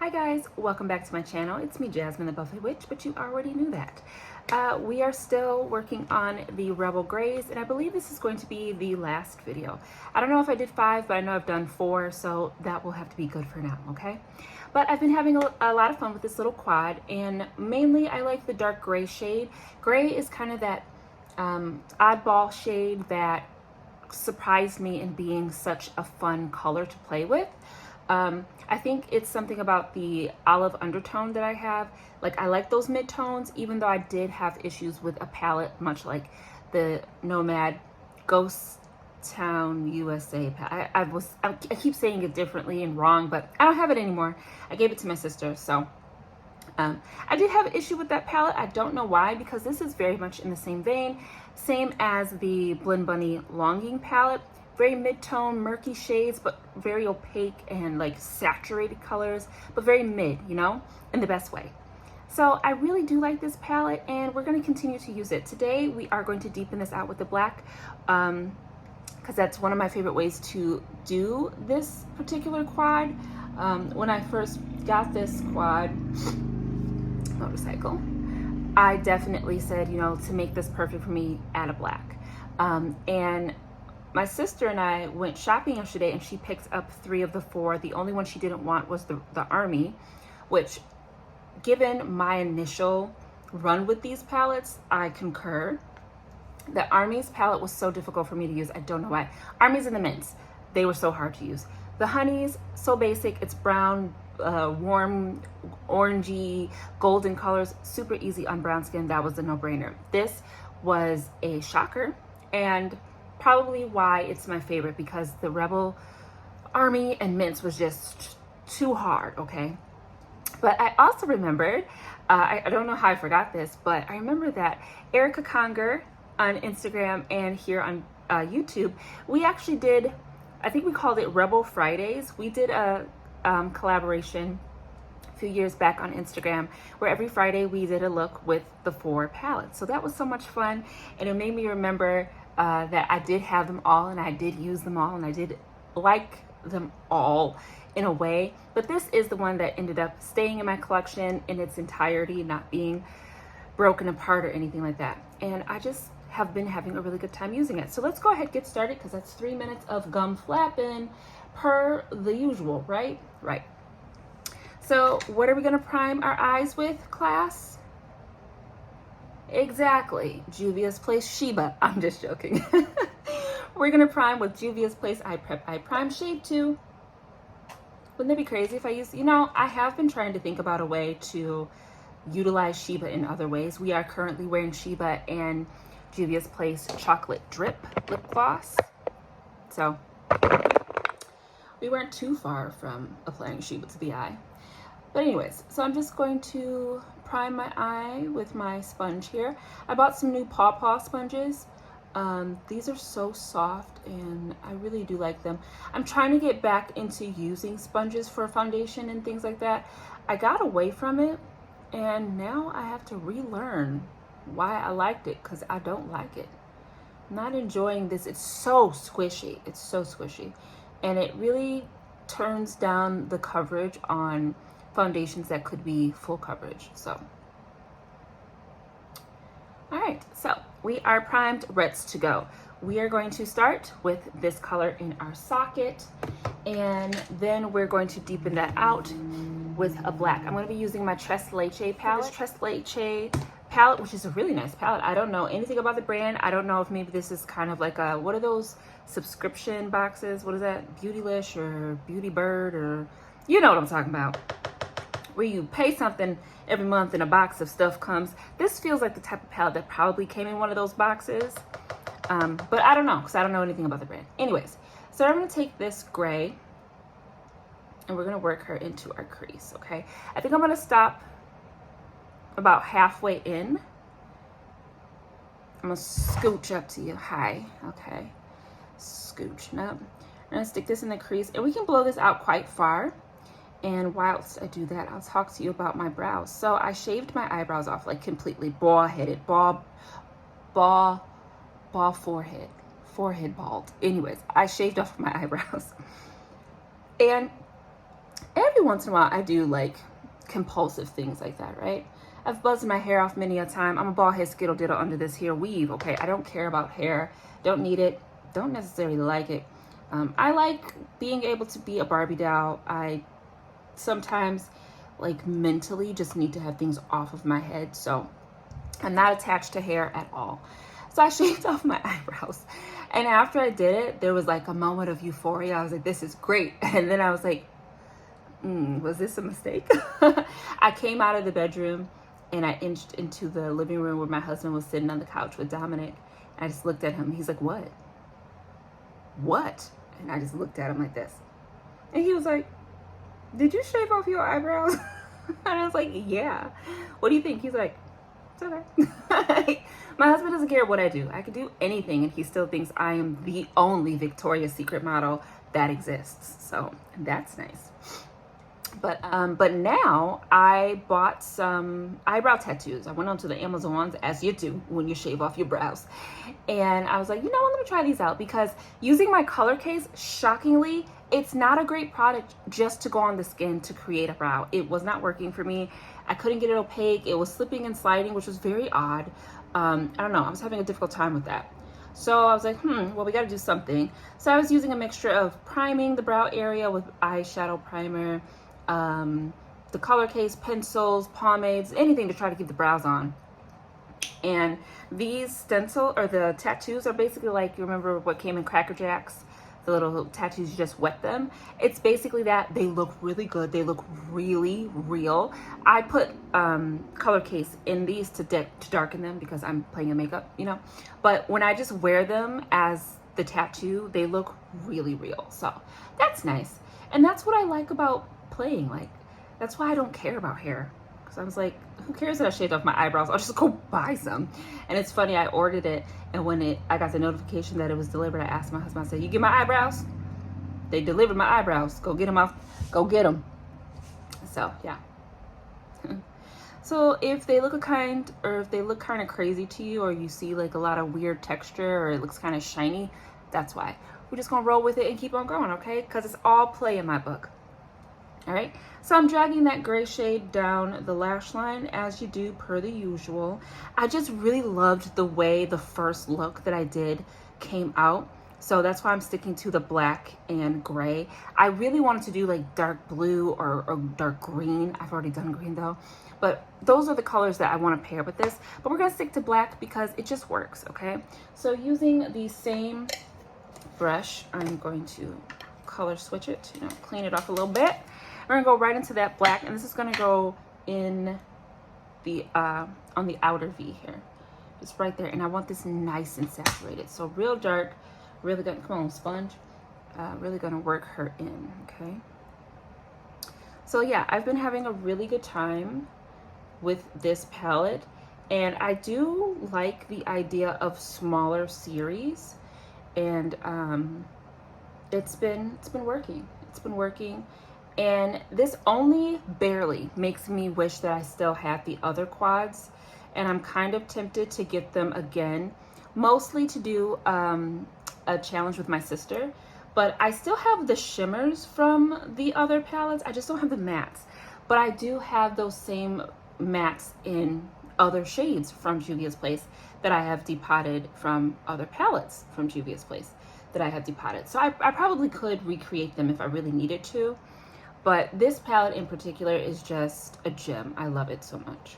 Hi guys, welcome back to my channel. It's me, Jasmine the Buffet Witch, but you already knew that. We are still working on the Rebel Grays, and I believe this is going to be the last video. I don't know if I did 5, but I know I've done 4, so that will have to be good for now, okay? But I've been having a lot of fun with this little quad, and mainly I like the dark gray shade. Gray is kind of that oddball shade that surprised me in being such a fun color to play with. I think it's something about the olive undertone that I have. Like, I like those mid-tones, even though I did have issues with a palette, much like the Nomad Ghost Town USA palette. I keep saying it differently and wrong, but I don't have it anymore. I gave it to my sister, so I did have an issue with that palette. I don't know why, because this is very much in the same vein, same as the Blend Bunny Longing palette. Very mid-tone, murky shades, but very opaque and like saturated colors, but very mid, you know, in the best way. So I really do like this palette, and we're going to continue to use it. Today we are going to deepen this out with the black, because that's one of my favorite ways to do this particular quad. When I first got this quad motorcycle, I definitely said, you know, to make this perfect for me, add a black. And my sister and I went shopping yesterday, and she picked up 3 of the 4. The only one she didn't want was the Army, which, given my initial run with these palettes, I concur. The Army's palette was so difficult for me to use. I don't know why. Army's and the Mints, they were so hard to use. The Honeys, so basic. It's brown, warm, orangey, golden colors. Super easy on brown skin. That was a no-brainer. This was a shocker, and probably why it's my favorite, because the Rebel, Army, and Mints was just too hard, okay? But I also remembered, I don't know how I forgot this, but I remember that Erica Conger on Instagram and here on YouTube, we actually did, I think we called it Rebel Fridays. We did a collaboration a few years back on Instagram, where every Friday we did a look with the 4 palettes. So that was so much fun, and it made me remember that I did have them all, and I did use them all, and I did like them all in a way. But this is the one that ended up staying in my collection in its entirety, not being broken apart or anything like that. And I just have been having a really good time using it. So let's go ahead and get started, because that's 3 minutes of gum flapping per the usual, right? Right. So what are we going to prime our eyes with, class? Exactly, Juvia's Place Sheba. I'm just joking. We're gonna prime with Juvia's Place Eye Prime Shade 2. Wouldn't that be crazy if I used, you know, I have been trying to think about a way to utilize Sheba in other ways. We are currently wearing Sheba and Juvia's Place Chocolate Drip Lip Gloss. So we weren't too far from applying Sheba to the eye. But anyways, so I'm just going to prime my eye with my sponge here. I bought some new Paw Paw sponges. These are so soft, and I really do like them. I'm trying to get back into using sponges for foundation and things like that. I got away from it, and now I have to relearn why I liked it, because I don't like it. I'm not enjoying this. It's so squishy. It's so squishy. And it really turns down the coverage on foundations that could be full coverage. So all right, so we are primed, reds to go. We are going to start with this color in our socket, and then we're going to deepen that out with a black. I'm going to be using my Tres Leche palette. This Tres Leche palette, which is a really nice palette. I don't know anything about the brand. I don't know if maybe this is kind of like a, what are those subscription boxes? What is that? Beautylish or Beauty Bird, or you know what I'm talking about, where you pay something every month and a box of stuff comes. This feels like the type of palette that probably came in one of those boxes. But I don't know, because I don't know anything about the brand. Anyways, so I'm going to take this gray, and we're going to work her into our crease, okay? I think I'm going to stop about halfway in. I'm going to scooch up to you. Hi, okay. Scooching up. I'm going to stick this in the crease, and we can blow this out quite far. And whilst I do that, I'll talk to you about my brows. So I shaved my eyebrows off, like completely, bald-headed, bald forehead bald. Anyways, I shaved off my eyebrows. And Every once in a while, I do like compulsive things like that, right? I've buzzed my hair off many a time. I'm a bald head skittle diddle under this here weave, okay? I don't care about hair. Don't need it. Don't necessarily like it. I like being able to be a Barbie doll. I sometimes like mentally just need to have things off of my head. So I'm not attached to hair at all. So I shaved off my eyebrows. And after I did it, there was like a moment of euphoria. I was like, this is great. And then I was like, was this a mistake? I came out of the bedroom and I inched into the living room where my husband was sitting on the couch with Dominic. I just looked at him. He's like, what? What? And I just looked at him like this. And he was like, did you shave off your eyebrows? And I was like, yeah. What do you think? He's like, it's okay. My husband doesn't care what I do. I could do anything and he still thinks I am the only Victoria's Secret model that exists. So that's nice. But now I bought some eyebrow tattoos. I went onto the Amazons, as you do when you shave off your brows. And I was like, you know what, let me try these out, because using my color case, shockingly, it's not a great product just to go on the skin to create a brow. It was not working for me. I couldn't get it opaque. It was slipping and sliding, which was very odd. I don't know. I was having a difficult time with that. So I was like, well, we got to do something. So I was using a mixture of priming the brow area with eyeshadow primer, the color case, pencils, pomades, anything to try to keep the brows on. And these stencil or the tattoos are basically like, you remember what came in Cracker Jacks? The little tattoos, you just wet them. It's basically that. They look really good. They look really real. I put color case in these to darken them because I'm playing in makeup, you know. But when I just wear them as the tattoo, they look really real. So that's nice. And that's what I like about playing. Like, that's why I don't care about hair. Because I was like, who cares that I shaved off my eyebrows? I'll just go buy some. And it's funny, I ordered it, and when I got the notification that it was delivered, I asked my husband, I said, you get my eyebrows? They delivered my eyebrows. Go get them off. Go get them. So, yeah. So if they look kind of crazy to you, or you see like a lot of weird texture, or it looks kind of shiny, that's why. We're just gonna roll with it and keep on going, okay? Because it's all play in my book. All right, so I'm dragging that gray shade down the lash line as you do per the usual. I just really loved the way the first look that I did came out. So that's why I'm sticking to the black and gray. I really wanted to do like dark blue or dark green. I've already done green though. But those are the colors that I want to pair with this. But we're going to stick to black because it just works, okay? So using the same brush, I'm going to color switch it, you know, clean it off a little bit. We're gonna go right into that black, and this is gonna go in the on the outer V here, just right there. And I want this nice and saturated, so real dark, really gonna, come on sponge, really gonna work her in, okay? So yeah, I've been having a really good time with this palette, and I do like the idea of smaller series, and it's been working. It's been working. And this only barely makes me wish that I still had the other quads, and I'm kind of tempted to get them again, mostly to do a challenge with my sister. But I still have the shimmers from the other palettes. I just don't have the mattes, but I do have those same mattes in other shades from Juvia's Place that I have depotted from other palettes from Juvia's Place that I have depotted. So I probably could recreate them if I really needed to. But this palette in particular is just a gem. I love it so much.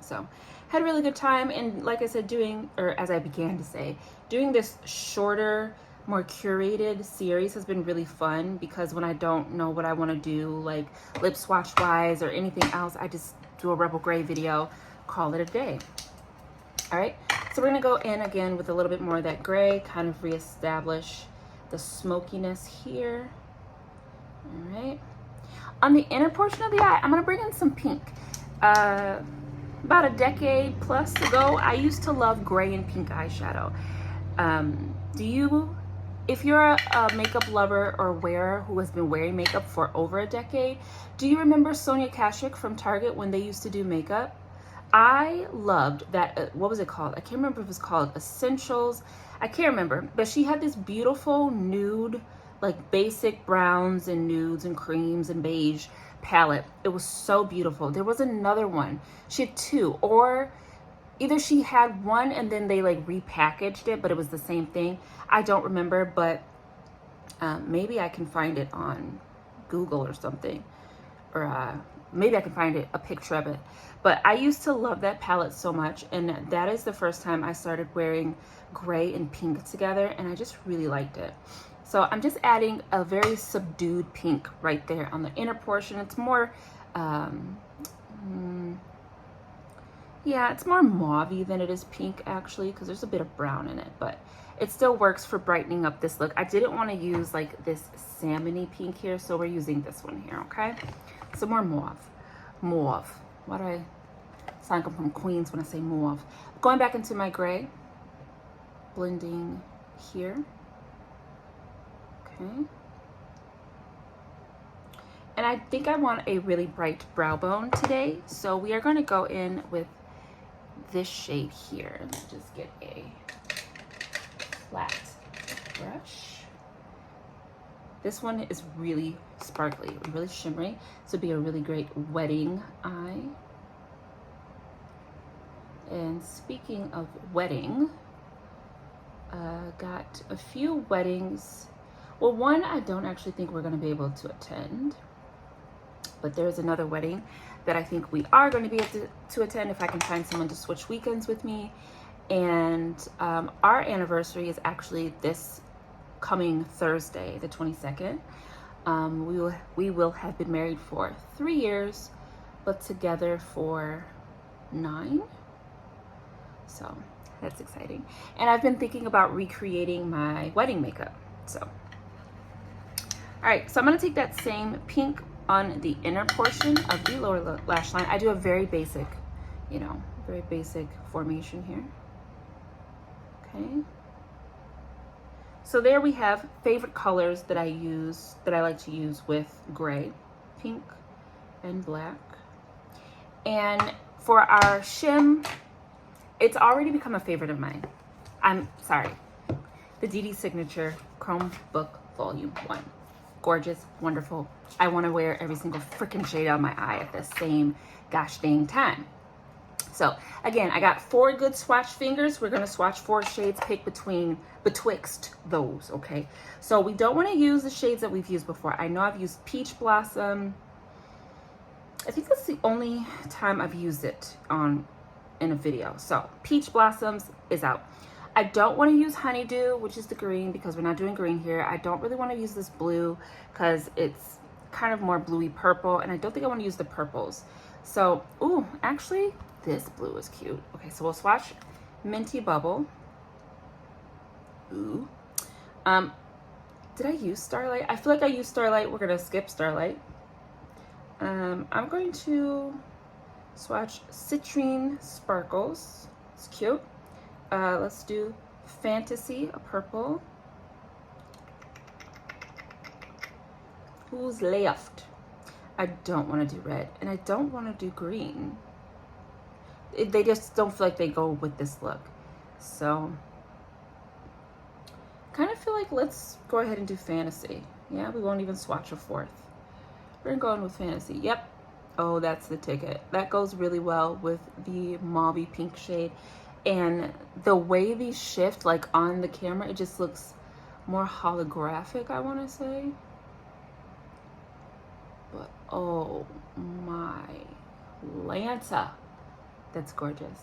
So, had a really good time. And like I said, as I began to say, doing this shorter, more curated series has been really fun, because when I don't know what I want to do, like lip swatch wise or anything else, I just do a Rebel Gray video, call it a day. All right, so we're gonna go in again with a little bit more of that gray, kind of reestablish the smokiness here. All right, on the inner portion of the eye, I'm gonna bring in some pink. About a decade plus ago, I used to love gray and pink eyeshadow. If you're a makeup lover or wearer who has been wearing makeup for over a decade, do you remember Sonia Kashuk from Target when they used to do makeup? I loved that, what was it called? I can't remember if it was called Essentials. I can't remember, but she had this beautiful nude like basic browns and nudes and creams and beige palette. It was so beautiful. There was another one. She had two, or either she had one and then they like repackaged it, but it was the same thing. I don't remember, but maybe I can find it on Google or something, or maybe I can find it, a picture of it. But I used to love that palette so much, and that is the first time I started wearing gray and pink together, and I just really liked it. So I'm just adding a very subdued pink right there on the inner portion. It's more, yeah, it's more mauve-y than it is pink actually, because there's a bit of brown in it, but it still works for brightening up this look. I didn't want to use like this salmony pink here, so we're using this one here, okay? So more mauve. Mauve. Why do I sound like I'm from Queens when I say mauve? Going back into my gray, blending here. Okay. And I think I want a really bright brow bone today, so we are going to go in with this shade here. Let's just get a flat brush. This one is really sparkly, really shimmery. This would be a really great wedding eye. And speaking of wedding, got a few weddings. Well, one I don't actually think we're going to be able to attend, but there's another wedding that I think we are going to be able to attend if I can find someone to switch weekends with me. And our anniversary is actually this coming Thursday, the 22nd. We will have been married for 3 years, but together for 9. So that's exciting. And I've been thinking about recreating my wedding makeup. So, all right, so I'm gonna take that same pink on the inner portion of the lower lash line. I do a very basic, you know, very basic formation here. Okay. So there we have favorite colors that I use, that I like to use with gray, pink, and black. And for our shim, it's already become a favorite of mine. I'm sorry. The DD Signature Chrome Book Volume 1. Gorgeous, wonderful. I want to wear every single freaking shade on my eye at the same gosh dang time. So again, I got 4 good swatch fingers. We're going to swatch 4 shades, pick betwixt those, okay? So we don't want to use the shades that we've used before. I know I've used Peach Blossom. I think that's the only time I've used it in a video. So Peach Blossoms is out. I don't want to use Honeydew, which is the green, because we're not doing green here. I don't really want to use this blue because it's kind of more bluey purple, and I don't think I want to use the purples. So, ooh, actually, this blue is cute. Okay, so we'll swatch Minty Bubble. Ooh. Did I use Starlight? I feel like I used Starlight. We're gonna skip Starlight. I'm going to swatch Citrine Sparkles. It's cute. Let's do Fantasy, a purple. Who's left? I don't want to do red, and I don't want to do green. They just don't feel like they go with this look. So, kind of feel like let's go ahead and do Fantasy. Yeah, we won't even swatch a 4th. We're going with Fantasy. Yep. Oh, that's the ticket. That goes really well with the mauve pink shade. And the way these shift, like on the camera, it just looks more holographic, I want to say. But oh my Lanta, that's gorgeous.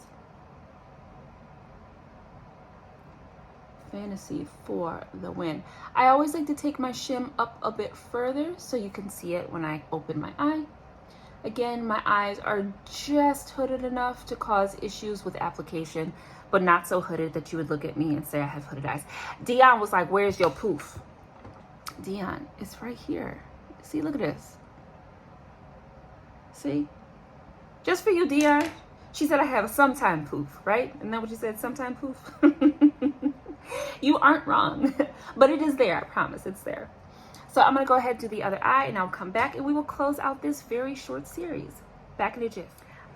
Fantasy for the win. I always like to take my shim up a bit further so you can see it when I open my eye. Again, my eyes are just hooded enough to cause issues with application, but not so hooded that you would look at me and say I have hooded eyes. Dion was like, where's your poof? Dion, it's right here. See, look at this. See? Just for you, Dion. She said I have a sometime poof, right? Isn't that what you said, sometime poof? You aren't wrong, but it is there, I promise, it's there. So I'm gonna go ahead and do the other eye, and I'll come back and we will close out this very short series. Back in a jiff.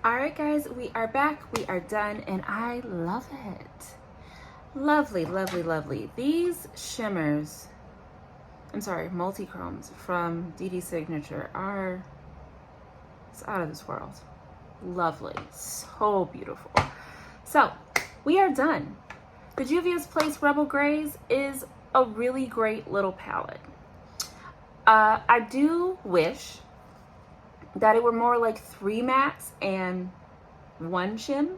All right, guys, we are back, we are done, and I love it. Lovely, lovely, lovely. These shimmers I'm sorry, multi-chromes from DD Signature are, it's out of this world. Lovely, so beautiful. So we are done. The Juvia's Place Rebel Grays is a really great little palette. I do wish that it were more like 3 mattes and 1 shim,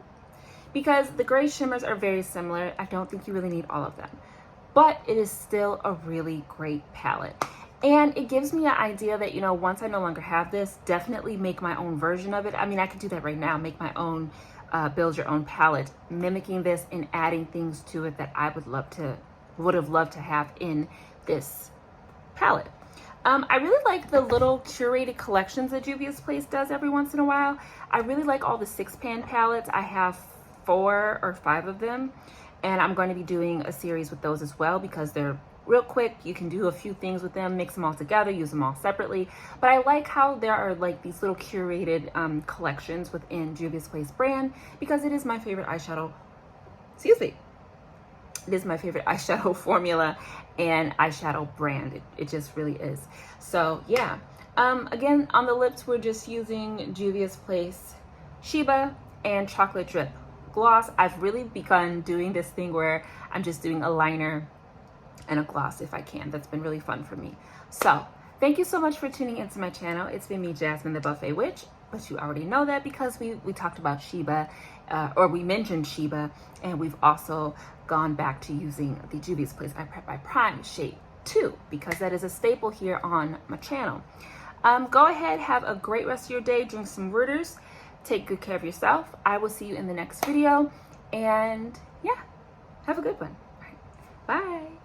because the gray shimmers are very similar. I don't think you really need all of them, but it is still a really great palette. And it gives me an idea that, you know, once I no longer have this, definitely make my own version of it. I mean, I could do that right now, make my own, build your own palette, mimicking this and adding things to it that I would have loved to have in this palette. I really like the little curated collections that Juvia's Place does every once in a while. I really like all the 6-pan palettes. I have 4 or 5 of them, and I'm going to be doing a series with those as well because they're real quick. You can do a few things with them, mix them all together, use them all separately. But I like how there are like these little curated collections within Juvia's Place brand, because it is my favorite eyeshadow, excuse me, it is my favorite eyeshadow formula and eyeshadow brand. It just really is. So yeah, again, on the lips, we're just using Juvia's Place Sheba and Chocolate Drip Gloss. I've really begun doing this thing where I'm just doing a liner and a gloss if I can. That's been really fun for me. So thank you so much for tuning into my channel. It's been me, Jasmine the Buffet Witch, but you already know that because we talked about Sheba, or we mentioned Sheba, and we've also gone back to using the Juvia's Place I Prep by Prime shade 2, because that is a staple here on my channel. Go ahead, have a great rest of your day, drink some waters, take good care of yourself. I will see you in the next video, and yeah, have a good one. All right. Bye.